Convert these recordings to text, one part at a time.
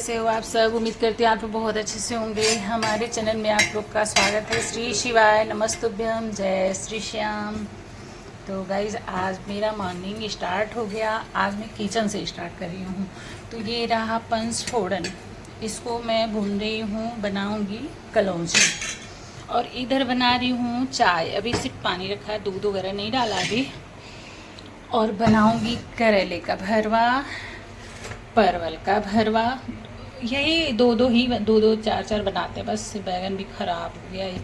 कैसे हो आप सब। उम्मीद करती हूँ आप लोग बहुत अच्छे से होंगे। हमारे चैनल में आप लोग का स्वागत है। श्री शिवाय नमस्तुभ्यम, जय श्री श्याम। तो गाइज आज मेरा मॉर्निंग स्टार्ट हो गया। आज मैं किचन से स्टार्ट कर रही हूँ। तो ये रहा पंचफोड़न, इसको मैं भून रही हूँ, बनाऊँगी कलौंजी। और इधर बना रही हूँ चाय। अभी सिर्फ पानी रखा है, दूध वगैरह नहीं डाला अभी। और बनाऊँगी करेले का भरवा, परवल का भरवा। यही दो चार चार बनाते हैं बस। बैगन भी ख़राब हो गया है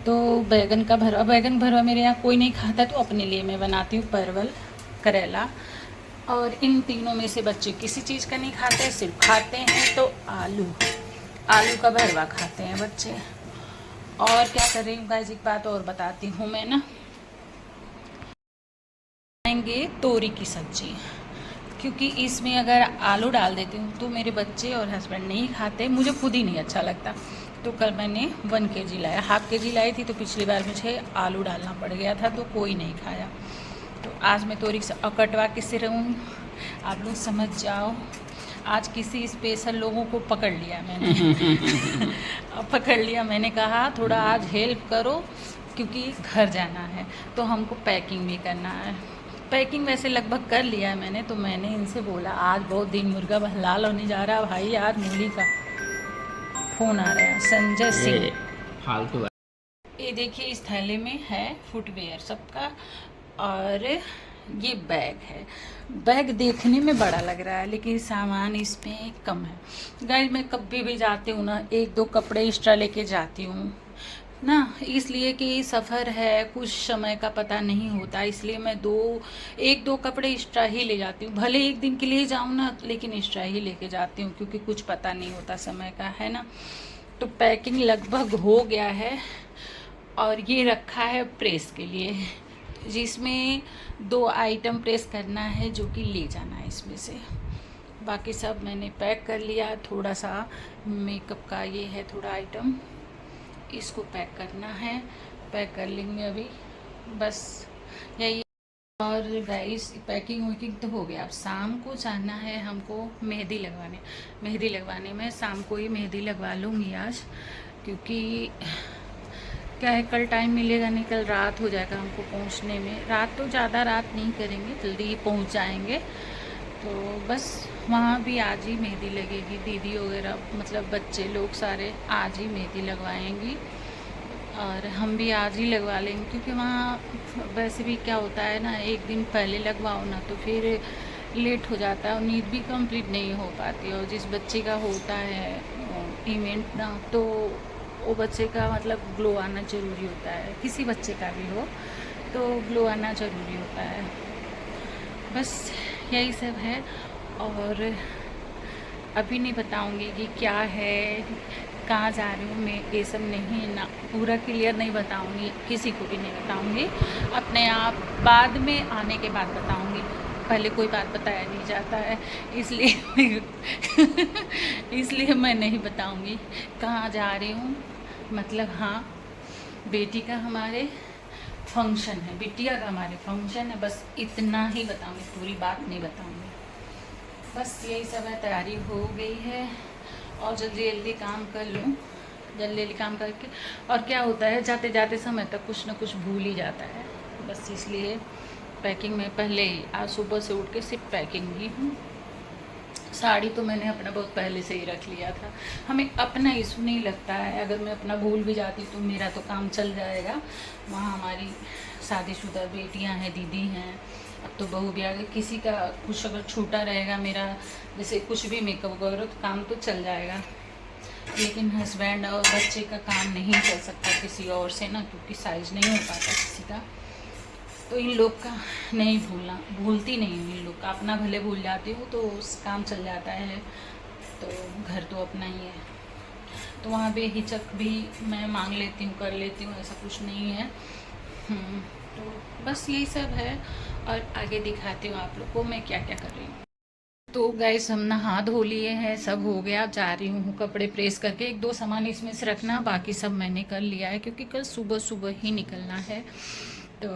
तो बैगन का भरवा, बैगन भरवा मेरे यहाँ कोई नहीं खाता तो अपने लिए मैं बनाती हूँ परवल, करेला। और इन तीनों में से बच्चे किसी चीज़ का नहीं खाते, सिर्फ खाते हैं तो आलू का भरवा खाते हैं बच्चे। और क्या कर रही हूँ गाइस, एक बात और बताती हूँ मैं ना, बनाएंगे तोरी की सब्जी। क्योंकि इसमें अगर आलू डाल देती हूँ तो मेरे बच्चे और हस्बैंड नहीं खाते, मुझे खुद ही नहीं अच्छा लगता। तो कल मैंने 1 kg लाया, हाफ kg लाई थी। तो पिछली बार मुझे आलू डालना पड़ गया था तो कोई नहीं खाया। तो आज मैं तोरी कटवा किससे रहूँ, आप लोग समझ जाओ। आज किसी स्पेशल लोगों को पकड़ लिया मैंने कहा थोड़ा आज हेल्प करो, क्योंकि घर जाना है तो हमको पैकिंग भी करना है। पैकिंग वैसे लगभग कर लिया है मैंने। तो मैंने इनसे बोला आज बहुत दिन मुर्गा हलाल होने जा रहा है भाई। आज मूली का फ़ोन आ रहा है, संजय सिंह फालतू। ये देखिए इस थैले में है फुटवेयर सबका। और ये बैग है। बैग देखने में बड़ा लग रहा है लेकिन सामान इसमें कम है। गाइस मैं कभी भी जाती हूँ ना, 1-2 कपड़े एक्स्ट्रा लेके जाती हूँ ना, इसलिए कि सफ़र है, कुछ समय का पता नहीं होता, इसलिए मैं 1-2 कपड़े एक्स्ट्रा ही ले जाती हूँ। भले एक दिन के लिए जाऊँ ना, लेकिन एक्स्ट्रा ही लेके जाती हूँ क्योंकि कुछ पता नहीं होता समय का, है ना। तो पैकिंग लगभग हो गया है। और ये रखा है प्रेस के लिए, जिसमें 2 आइटम प्रेस करना है जो कि ले जाना है इसमें से। बाकी सब मैंने पैक कर लिया। थोड़ा सा मेकअप का ये है थोड़ा आइटम, इसको पैक करना है, पैक कर लेंगे अभी, बस यही। और गाइस पैकिंग वैकिंग तो हो गया। अब शाम को जाना है हमको मेहंदी लगवाने में शाम को ही मेहंदी लगवा लूँगी आज, क्योंकि क्या है कल टाइम मिलेगा नहीं, कल रात हो जाएगा हमको पहुंचने में। रात तो ज़्यादा रात नहीं करेंगे, जल्दी ही पहुंच जाएंगे। तो बस वहाँ भी आज ही मेहंदी लगेगी। दीदी वगैरह मतलब बच्चे लोग सारे आज ही मेहंदी लगवाएंगी और हम भी आज ही लगवा लेंगे। क्योंकि वहाँ वैसे भी क्या होता है ना, एक दिन पहले लगवाओ ना तो फिर लेट हो जाता है और नींद भी कंप्लीट नहीं हो पाती। और जिस बच्चे का होता है इवेंट ना, तो वो बच्चे का मतलब ग्लो आना ज़रूरी होता है, किसी बच्चे का भी हो तो ग्लो आना ज़रूरी होता है। बस यही सब है। और अभी नहीं बताऊंगी कि क्या है, कहाँ जा रही हूँ मैं, ये सब नहीं ना, पूरा क्लियर नहीं बताऊंगी, किसी को भी नहीं बताऊंगी। अपने आप बाद में आने के बाद बताऊंगी, पहले कोई बात बताया नहीं जाता है, इसलिए इसलिए मैं नहीं बताऊंगी कहाँ जा रही हूँ। मतलब हाँ, बेटी का हमारे फंक्शन है, बिटिया का हमारे फंक्शन है, बस इतना ही बताऊंगी, पूरी बात नहीं बताऊंगी। बस यही सब है, तैयारी हो गई है और जल्दी जल्दी काम कर लूँ, जल्दी जल्दी काम करके। और क्या होता है जाते जाते समय तक कुछ ना कुछ भूल ही जाता है, बस इसलिए पैकिंग में पहले ही आज सुबह से उठ के सिर्फ पैकिंग ही हूँ। साड़ी तो मैंने अपना बहुत पहले से ही रख लिया था। हमें अपना इशू नहीं लगता है, अगर मैं अपना भूल भी जाती तो मेरा तो काम चल जाएगा। वहाँ हमारी शादीशुदा बेटियाँ हैं, दीदी हैं, अब तो बहू भी आ गई, किसी का कुछ अगर छूटा रहेगा मेरा, जैसे कुछ भी मेकअप वगैरह, तो काम तो चल जाएगा। लेकिन हस्बैंड और बच्चे का काम नहीं चल सकता किसी और से ना, क्योंकि साइज नहीं हो पाता किसी का। तो इन लोग का नहीं भूलती नहीं हूँ, इन लोग का अपना भले भूल जाती हूँ तो काम चल जाता है। तो घर तो अपना ही है, तो वहाँ भी हिचक भी मैं मांग लेती हूँ, कर लेती हूँ, ऐसा कुछ नहीं है। तो बस यही सब है। और आगे दिखाती हूँ आप लोग को मैं क्या क्या कर रही हूँ। तो गाइस हम नहा धो लिए हैं, सब हो गया। जा रही हूँ कपड़े प्रेस करके, 1-2 सामान इसमें से रखना, बाकी सब मैंने कर लिया है क्योंकि कल सुबह सुबह ही निकलना है। तो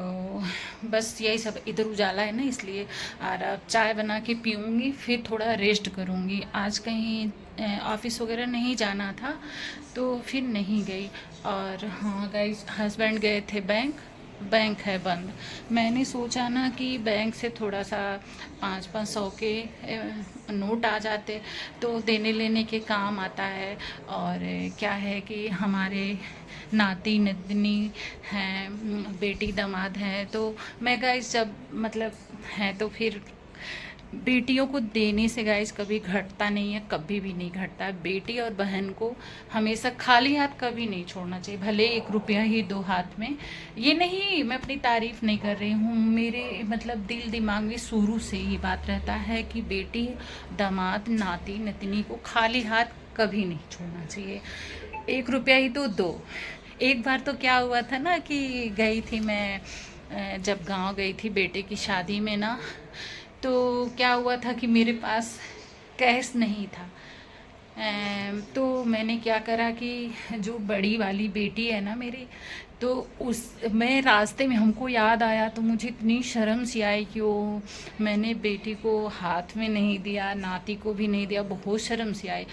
बस यही सब, इधर उजाला है ना इसलिए। और अब चाय बना के पीऊँगी, फिर थोड़ा रेस्ट करूँगी। आज कहीं ऑफिस वगैरह नहीं जाना था तो फिर नहीं गई। और हाँ गाइस, हस्बैंड गए थे बैंक, बैंक है बंद। मैंने सोचा ना कि बैंक से थोड़ा सा 500-500 के नोट आ जाते तो देने लेने के काम आता है। और क्या है कि हमारे नाती नतनी हैं, बेटी दामाद हैं, तो मैं गाइस जब मतलब हैं तो फिर बेटियों को देने से गाइस कभी घटता नहीं है, कभी भी नहीं घटता है। बेटी और बहन को हमेशा खाली हाथ कभी नहीं छोड़ना चाहिए, भले 1 रुपया ही दो हाथ में। ये नहीं, मैं अपनी तारीफ नहीं कर रही हूँ, मेरे मतलब दिल दिमाग में शुरू से ही बात रहता है कि बेटी दामाद नाती नतनी को खाली हाथ कभी नहीं छोड़ना चाहिए। 1 रुपया ही तो दो। एक बार तो क्या हुआ था ना कि गई थी मैं, जब गांव गई थी बेटे की शादी में ना, तो क्या हुआ था कि मेरे पास कैश नहीं था। तो मैंने क्या करा कि जो बड़ी वाली बेटी है ना मेरी, तो उस मैं रास्ते में हमको याद आया तो मुझे इतनी शर्म सी आई कि वो मैंने बेटी को हाथ में नहीं दिया, नाती को भी नहीं दिया, बहुत शर्म सी आई।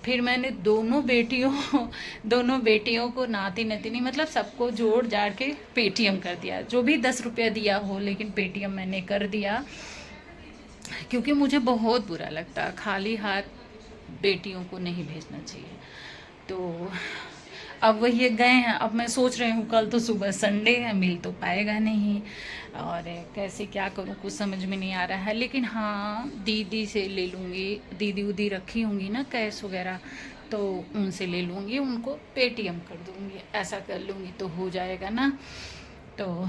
फिर मैंने दोनों बेटियों को, नाती नतीनी मतलब सबको जोड़ जाड़ के पेटीएम कर दिया, जो भी 10 रुपया दिया हो, लेकिन पेटीएम मैंने कर दिया। क्योंकि मुझे बहुत बुरा लगता, खाली हाथ बेटियों को नहीं भेजना चाहिए। तो अब वही ये गए हैं। अब मैं सोच रही हूँ कल तो सुबह संडे है, मिल तो पाएगा नहीं, और कैसे क्या करूँ कुछ समझ में नहीं आ रहा है। लेकिन हाँ, दीदी से ले लूँगी, दीदी उदी रखी होंगी ना कैश वगैरह, तो उनसे ले लूँगी, उनको पेटीएम कर दूँगी, ऐसा कर लूँगी तो हो जाएगा ना। तो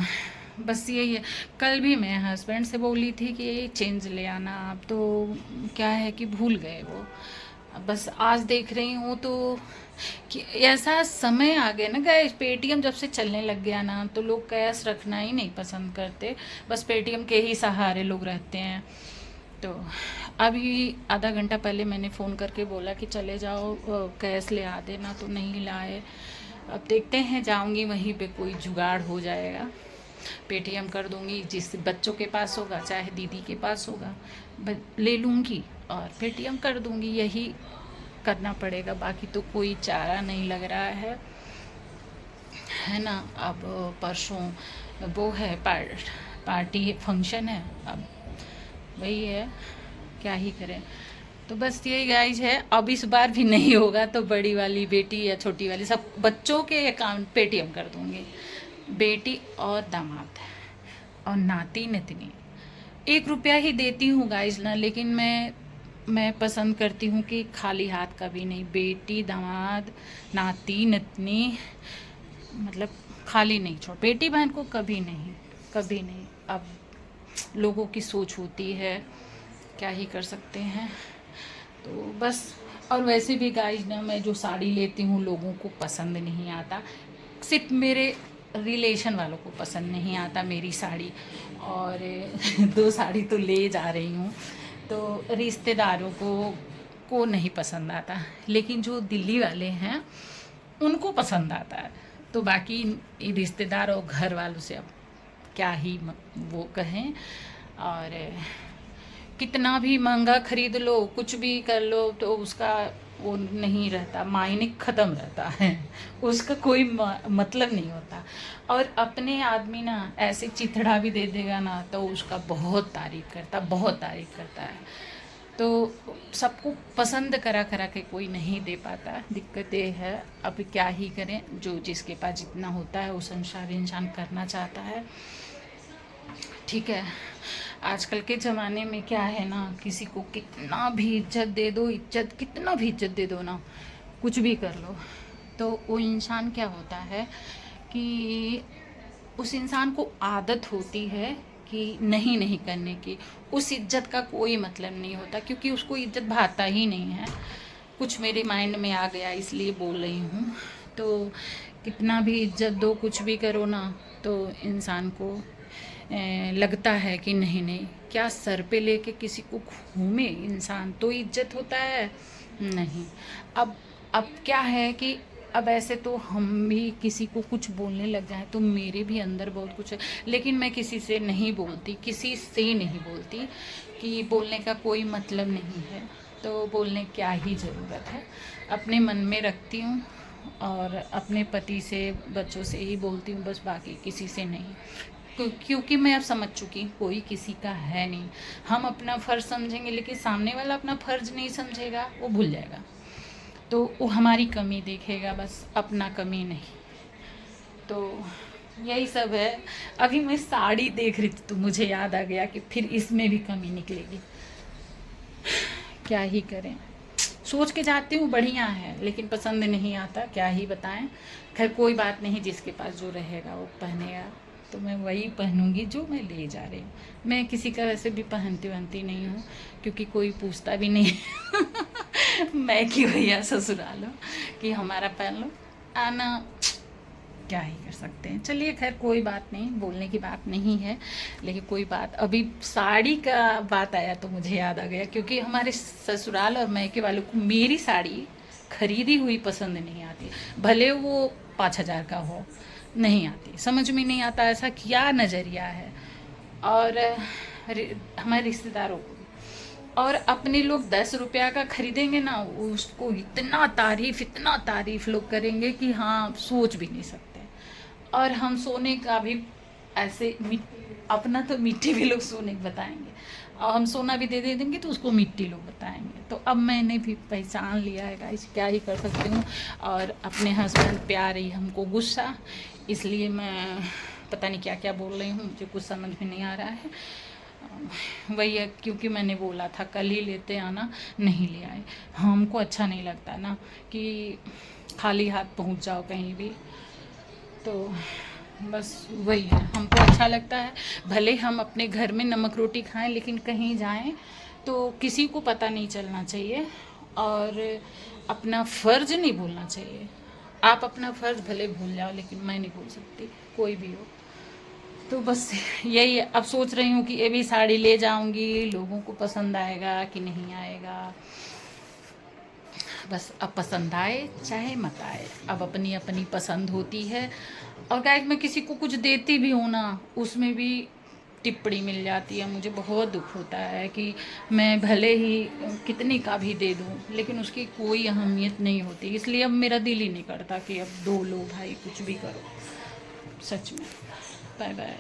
बस यही है। कल भी मैं हस्बैंड से बोली थी कि चेंज ले आना आप, तो क्या है कि भूल गए वो। अब बस आज देख रही हूँ तो कि ऐसा समय आ गया ना गैस, पेटीएम जब से चलने लग गया ना तो लोग कैश रखना ही नहीं पसंद करते, बस पेटीएम के ही सहारे लोग रहते हैं। तो अभी आधा घंटा पहले मैंने फ़ोन करके बोला कि चले जाओ कैश ले आ देना, तो नहीं लाए। अब देखते हैं, जाऊंगी वहीं पे कोई जुगाड़ हो जाएगा, पेटीएम कर दूंगी, जिस बच्चों के पास होगा चाहे दीदी के पास होगा, ले लूँगी और पेटीएम कर दूंगी। यही करना पड़ेगा, बाकी तो कोई चारा नहीं लग रहा है ना। अब परसों वो है पार्टी फंक्शन है, अब वही है, क्या ही करें। तो बस यही गाइज है। अब इस बार भी नहीं होगा तो बड़ी वाली बेटी या छोटी वाली सब बच्चों के अकाउंट पेटीएम कर दूंगी, बेटी और दामाद और नाती नतनी। 1 रुपया ही देती हूँ गाइज ना, लेकिन मैं पसंद करती हूँ कि खाली हाथ कभी नहीं, बेटी दामाद नाती नतनी मतलब खाली नहीं छोड़, बेटी बहन को कभी नहीं, कभी नहीं। अब लोगों की सोच होती है, क्या ही कर सकते हैं। तो बस, और वैसे भी गाइज ना, मैं जो साड़ी लेती हूँ लोगों को पसंद नहीं आता, सिर्फ मेरे रिलेशन वालों को पसंद नहीं आता मेरी साड़ी। और 2 साड़ी तो ले जा रही हूँ, तो रिश्तेदारों को नहीं पसंद आता, लेकिन जो दिल्ली वाले हैं उनको पसंद आता है। तो बाकी रिश्तेदार और घर वालों से अब क्या ही वो कहें। और कितना भी महंगा खरीद लो, कुछ भी कर लो, तो उसका वो नहीं रहता, मायने ख़त्म रहता है, उसका कोई मतलब नहीं होता। और अपने आदमी ना ऐसे चिथड़ा भी दे देगा ना तो उसका बहुत तारीफ़ करता, बहुत तारीफ़ करता है। तो सबको पसंद करा करा के कोई नहीं दे पाता, दिक्कत ये है। अब क्या ही करें, जो जिसके पास जितना होता है उस अनुसार इंसान करना चाहता है, ठीक है। आजकल के ज़माने में क्या है ना, किसी को कितना भी इज्जत दे दो, इज्जत कितना भी इज्जत दे दो ना, कुछ भी कर लो, तो वो इंसान क्या होता है कि उस इंसान को आदत होती है कि नहीं करने की, उस इज्जत का कोई मतलब नहीं होता, क्योंकि उसको इज्जत भाता ही नहीं है। कुछ मेरे माइंड में आ गया इसलिए बोल रही हूँ। तो कितना भी इज्जत दो, कुछ भी करो ना, तो इंसान को लगता है कि नहीं क्या सर पे लेके किसी को घूमे इंसान तो इज्जत होता है, नहीं। अब क्या है कि अब ऐसे तो हम भी किसी को कुछ बोलने लग जाए तो मेरे भी अंदर बहुत कुछ है, लेकिन मैं किसी से नहीं बोलती, किसी से नहीं बोलती कि बोलने का कोई मतलब नहीं है, तो बोलने क्या ही ज़रूरत है। अपने मन में रखती हूँ और अपने पति से, बच्चों से ही बोलती हूँ बस, बाकी किसी से नहीं। क्योंकि मैं अब समझ चुकी हूँ कोई किसी का है नहीं। हम अपना फ़र्ज़ समझेंगे लेकिन सामने वाला अपना फ़र्ज़ नहीं समझेगा, वो भूल जाएगा, तो वो हमारी कमी देखेगा बस, अपना कमी नहीं। तो यही सब है। अभी मैं साड़ी देख रही थी तो मुझे याद आ गया कि फिर इसमें भी कमी निकलेगी, क्या ही करें। सोच के जाती हूँ बढ़िया है लेकिन पसंद नहीं आता, क्या ही बताएं। खैर कोई बात नहीं, जिसके पास जो रहेगा वो पहनेगा, तो मैं वही पहनूंगी जो मैं ले जा रही हूँ। मैं किसी का वैसे भी पहनती वहनती नहीं हूँ, क्योंकि कोई पूछता भी नहीं मैं कि भैया ससुराल हो कि हमारा पहन लो, आना क्या ही कर सकते हैं। चलिए खैर कोई बात नहीं, बोलने की बात नहीं है, लेकिन कोई बात, अभी साड़ी का बात आया तो मुझे याद आ गया, क्योंकि हमारे ससुराल और मायके वालों को मेरी साड़ी खरीदी हुई पसंद नहीं आती, भले वो 5,000 का हो, नहीं आती, समझ में नहीं आता ऐसा क्या नज़रिया है। और हमारे रिश्तेदारों को, और अपने लोग 10 रुपया का खरीदेंगे ना, उसको इतना तारीफ लोग करेंगे कि हाँ सोच भी नहीं सकते। और हम सोने का भी ऐसे अपना तो मिट्टी भी लोग सोने को बताएंगे, और हम सोना भी दे देंगे तो उसको मिट्टी लोग बताएंगे। तो अब मैंने भी पहचान लिया है गाइस, क्या ही कर सकती हूँ। और अपने हस्बैंड प्यार ही हमको गुस्सा, इसलिए मैं पता नहीं क्या क्या बोल रही हूँ, मुझे कुछ समझ में नहीं आ रहा है। वही है, क्योंकि मैंने बोला था कल ही लेते आना, नहीं ले आए। हमको अच्छा नहीं लगता ना कि खाली हाथ पहुँच जाओ कहीं भी, तो बस वही है, हमको अच्छा लगता है भले हम अपने घर में नमक रोटी खाएं, लेकिन कहीं जाएं तो किसी को पता नहीं चलना चाहिए, और अपना फ़र्ज़ नहीं भूलना चाहिए। आप अपना फ़र्ज़ भले भूल जाओ, लेकिन मैं नहीं भूल सकती, कोई भी हो। तो बस यही है। अब सोच रही हूँ कि ये भी साड़ी ले जाऊँगी, लोगों को पसंद आएगा कि नहीं आएगा, बस अब पसंद आए चाहे मत आए, अब अपनी अपनी पसंद होती है। और गाइस मैं किसी को कुछ देती भी हूँ ना, उसमें भी टिप्पणी मिल जाती है, मुझे बहुत दुख होता है कि मैं भले ही कितने का भी दे दूँ, लेकिन उसकी कोई अहमियत नहीं होती। इसलिए अब मेरा दिल ही नहीं करता कि अब दो लो भाई, कुछ भी करो, सच में। Bye bye.